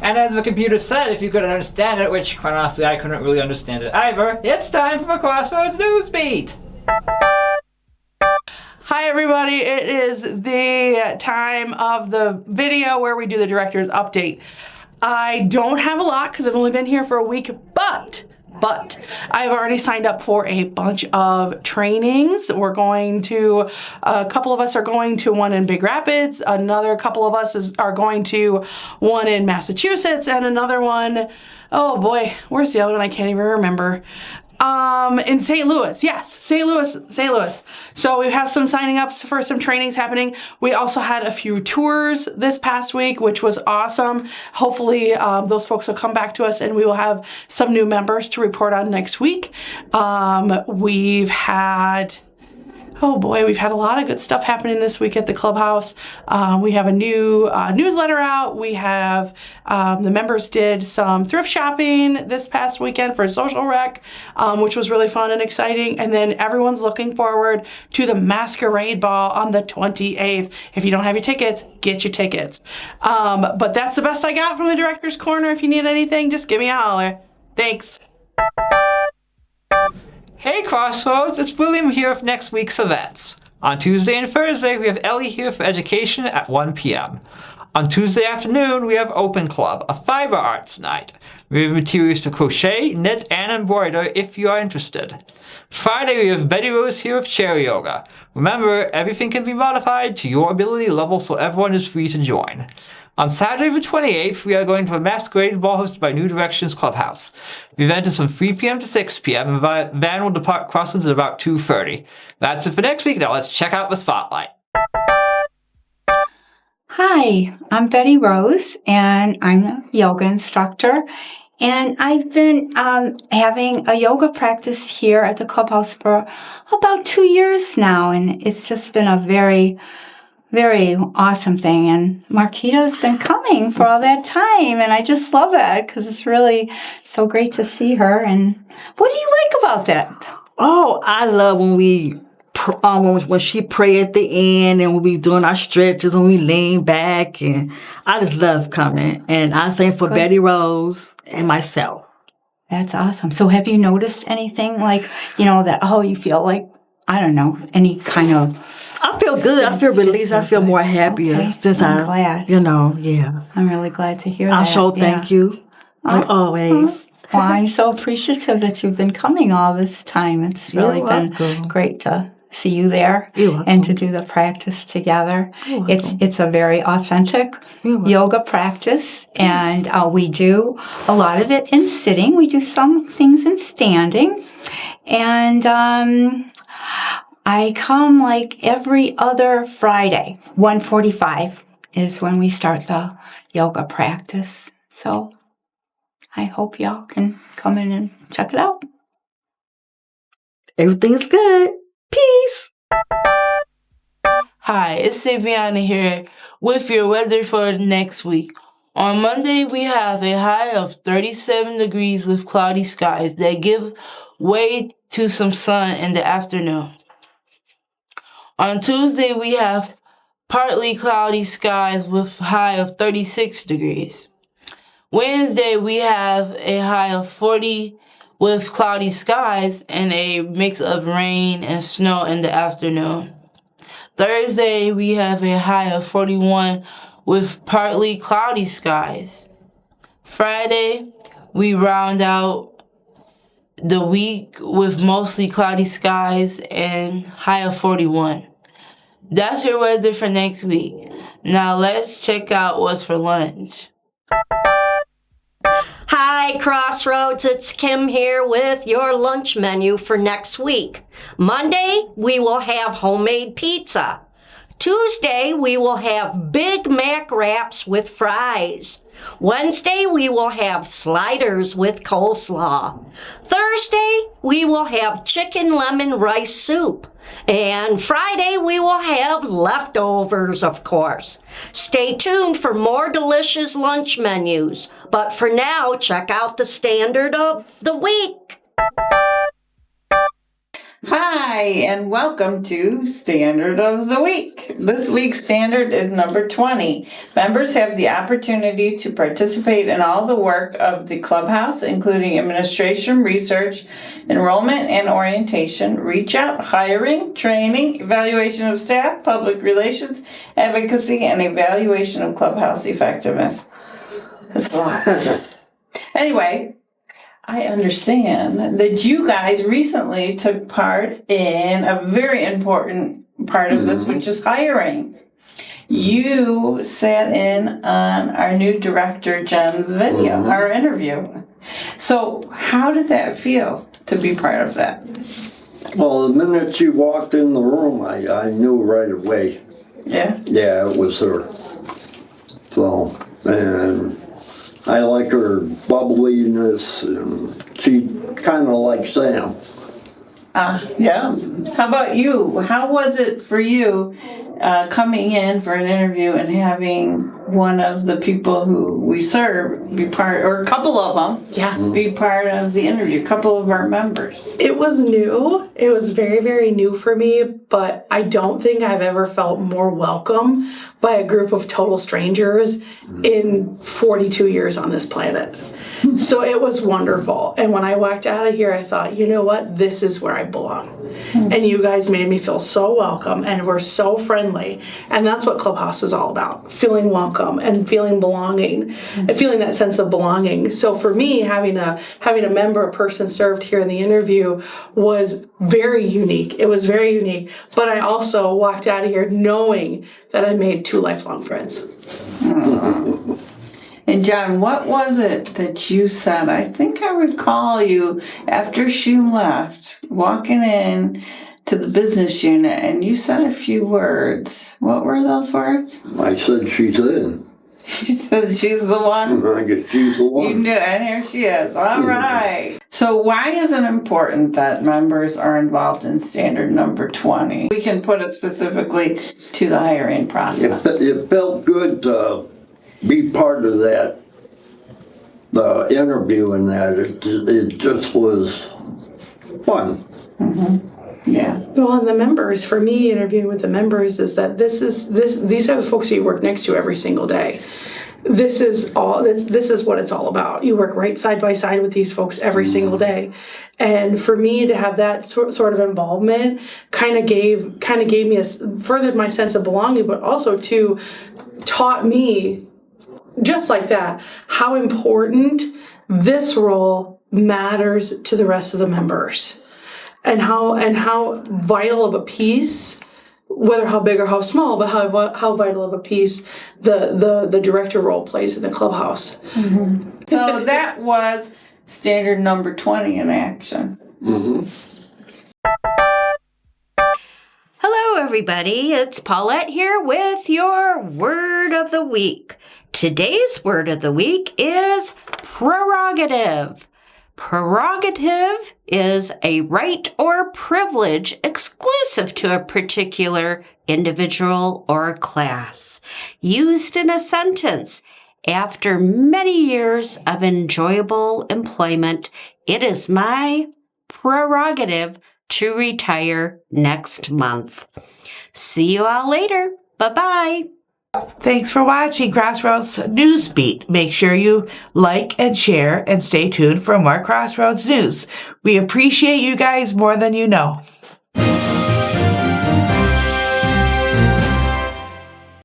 And as the computer said, if you couldn't understand it, which quite honestly I couldn't really understand it either, it's time for the Crossroads Newsbeat! Hi everybody, it is the time of the video where we do the director's update. I don't have a lot because I've only been here for a week, but I've already signed up for a bunch of trainings. A couple of us are going to one in Big Rapids, another couple of us are going to one in Massachusetts, and another one, oh boy, where's the other one? I can't even remember. In St. Louis. Yes, St. Louis. So we have some signing ups for some trainings happening. We also had a few tours this past week, which was awesome. Hopefully those folks will come back to us and we will have some new members to report on next week. We've had a lot of good stuff happening this week at the clubhouse. We have a new newsletter out. We have, the members did some thrift shopping this past weekend for Social Rec, which was really fun and exciting. And then everyone's looking forward to the Masquerade Ball on the 28th. If you don't have your tickets, get your tickets. But that's the best I got from the Director's Corner. If you need anything, just give me a holler. Thanks. Hey Crossroads, it's William here for next week's events. On Tuesday and Thursday, we have Ellie here for education at 1 p.m. On Tuesday afternoon, we have Open Club, a fiber arts night. We have materials to crochet, knit, and embroider if you are interested. Friday, we have Betty Rose here with chair yoga. Remember, everything can be modified to your ability level so everyone is free to join. On Saturday the 28th, we are going to a Masquerade Ball hosted by New Directions Clubhouse. The event is from 3 p.m. to 6 p.m. and the van will depart Crossroads at about 2:30. That's it for next week. Now let's check out the spotlight. Hi, I'm Betty Rose, and I'm a yoga instructor. And I've been having a yoga practice here at the clubhouse for about 2 years now, and it's just been a very awesome thing. And Marquita's been coming for all that time, and I just love it because it's really so great to see her. And what do you like about that? Oh, I love when when she pray at the end and we doing our stretches and we lean back, and I just love coming. And I thank for Betty Rose and myself. That's awesome. So have you noticed anything like, you feel like, I don't know, any kind of... I feel good. I feel released. I feel more happier since I'm glad. Yeah. I'm really glad to hear that. I sure thank you, like always. Well, I'm so appreciative that you've been coming all this time. It's really been great to see you there and to do the practice together. It's a very authentic yoga practice, and we do a lot of it in sitting. We do some things in standing, and I come like every other Friday. 1:45 is when we start the yoga practice. So I hope y'all can come in and check it out. Everything's good. Peace. Hi, it's Saviana here with your weather for next week. On Monday, we have a high of 37 degrees with cloudy skies that give way to some sun in the afternoon. On Tuesday, we have partly cloudy skies with a high of 36 degrees. Wednesday, we have a high of 40 with cloudy skies and a mix of rain and snow in the afternoon. Thursday, we have a high of 41 with partly cloudy skies. Friday, we round out the week with mostly cloudy skies and high of 41. That's your weather for next week. Now let's check out what's for lunch. Hi, Crossroads. It's Kim here with your lunch menu for next week. Monday, we will have homemade pizza. Tuesday, we will have Big Mac wraps with fries. Wednesday, we will have sliders with coleslaw. Thursday, we will have chicken lemon rice soup. And Friday, we will have leftovers, of course. Stay tuned for more delicious lunch menus. But for now, check out the standard of the week. Hi, and welcome to Standard of the Week. This week's standard is number 20. Members have the opportunity to participate in all the work of the clubhouse, including administration, research, enrollment, and orientation, reach out, hiring, training, evaluation of staff, public relations, advocacy, and evaluation of clubhouse effectiveness. That's a lot. Anyway, I understand that you guys recently took part in a very important part of this, which is hiring. You sat in on our new director, Jen's video, our interview. So how did that feel to be part of that? Well, the minute she walked in the room, I knew right away. Yeah? Yeah, it was her. So, and I like her bubbliness, and she kind of like Sam. Yeah. How about you? How was it for you coming in for an interview and having one of the people who we serve be part, or a couple of them, be part of the interview, a couple of our members? It was new. It was very, very new for me, but I don't think I've ever felt more welcome by a group of total strangers in 42 years on this planet. So it was wonderful. And when I walked out of here, I thought, you know what? This is where I belong. And you guys made me feel so welcome and were so friendly. And that's what Clubhouse is all about, feeling welcome and feeling belonging and feeling that sense of belonging. So for me, having a member, a person served here in the interview was very unique. It was very unique. But I also walked out of here knowing that I made 2 lifelong friends. And John, what was it that you said? I think I recall you after she left, walking in to the business unit, and you said a few words. What were those words? I said she's in. She said she's the one. I guess she's the one. You knew, and here she is. All right. So why is it important that members are involved in standard number 20? We can put it specifically to the hiring process. It felt good to be part of that, the interview and that. It just was fun. Yeah. Well, and the members, for me, interviewing with the members is that these are the folks you work next to every single day. This is what it's all about. You work right side by side with these folks every single day. And for me to have that sort of involvement kind of gave me furthered my sense of belonging, but also taught me, just like that, how important this role matters to the rest of the members, and how vital of a piece, whether how big or how small, but how vital of a piece the director role plays in the clubhouse. So that was standard number 20 in action. Hello, everybody. It's Paulette here with your word of the week. Today's word of the week is prerogative. Prerogative is a right or privilege exclusive to a particular individual or class, used in a sentence. After many years of enjoyable employment, it is my prerogative to retire next month. See you all later. Bye-bye. Thanks for watching Crossroads Newsbeat. Make sure you like and share and stay tuned for more Crossroads news. We appreciate you guys more than you know.